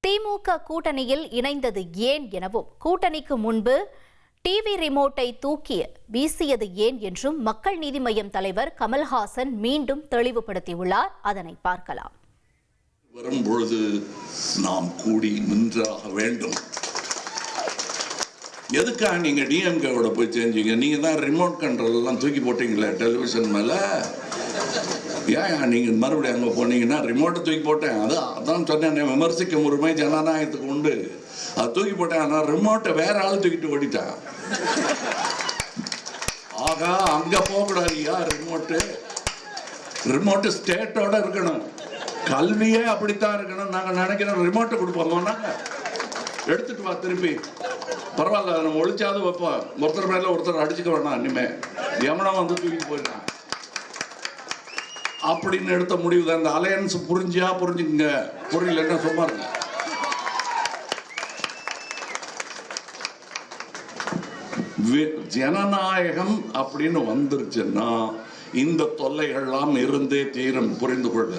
திமுக கூட்டணியில் இணைந்தது ஏன் எனவும், கூட்டணிக்கு முன்பு டிவி ரிமோட்டை தூக்கி வீசியது ஏன் என்றும் மக்கள் நீதி மய்யம் தலைவர் கமல்ஹாசன் மீண்டும் தெளிவுபடுத்தியுள்ளார். அதனை பார்க்கலாம். வரும்பொழுது நாம் கூடி நின்றாக வேண்டும். எதுக்காக நீங்க டிஎம்கேவோட போய் செஞ்சீங்க? நீங்க தான் ரிமோட் கண்ட்ரோல் எல்லாம் தூக்கி போட்டீங்களே டெலிவிஷன் மேல. ஏன் நீங்க மறுபடியும் அங்க போனீங்கன்னா ரிமோட்டை தூக்கி போட்டேன், அதான் சொன்னேன், விமர்சிக்கும் உரிமை ஜனநாயகத்துக்கு உண்டு. அது தூக்கி போட்டேன். ஆனா ரிமோட்டை வேற ஆள் தூக்கிட்டு ஓடிட்டான். ஆகா, அங்க போகக்கூடாதுயா. ரிமோட்டு ஸ்டேட்டோட இருக்கணும். கல்வியே அப்படித்தான் இருக்கணும். நாங்க நினைக்கிறோம் ரிமோட்டை கொடுப்போம், நாங்க எடுத்துட்டு வா திருப்பி, பரவாயில்ல நம்ம ஒழிச்சாவது வைப்போம், ஒருத்தர் மேல ஒருத்தர் அடிச்சுக்க வேணாம், இனிமே எவனா வந்து தூக்கி போயிடலாம் அப்படின்னு எடுத்த முடிவு தான். இந்த அலையன்ஸ் புரிஞ்சுங்க, புரியலன்னா சும்மா இருங்க. ஜனநாயகம் அப்படின்னு வந்துருச்சுன்னா இந்த தொல்லைகள்லாம் இருந்தே தீரும், புரிந்து கொள்ள.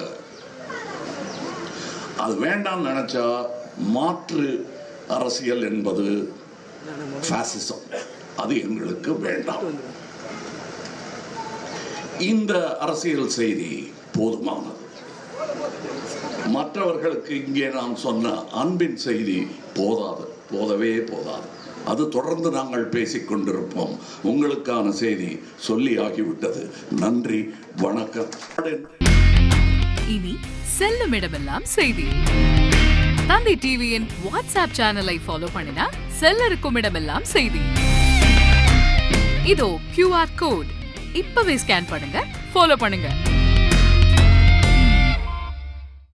அது வேண்டாம் நினைச்சா மாற்று அரசியல் என்பது பாசிசம், அது எங்களுக்கு வேண்டாம். இந்த அரசியல் செய்தி போதுமானது. மற்றவர்களுக்கு இங்கே நாம் சொன்ன அன்பின் செய்தி போதவே போதாது. அது தொடர்ந்து நாங்கள் பேசிக் கொண்டிருப்போம். உங்களுக்கான செய்தி சொல்லி ஆகிவிட்டது. நன்றி, வணக்கம். இனி செல்லும் இடமெல்லாம் செய்தி. தந்தி டிவியின் வாட்ஸ்அப் சேனலை ஃபாலோ பண்ணினா செல்ல இருக்கும் இடமெல்லாம் செய்தி. இதோ QR கோட், இப்பவே ஸ்கேன் பண்ணுங்க, ஃபாலோ பண்ணுங்க.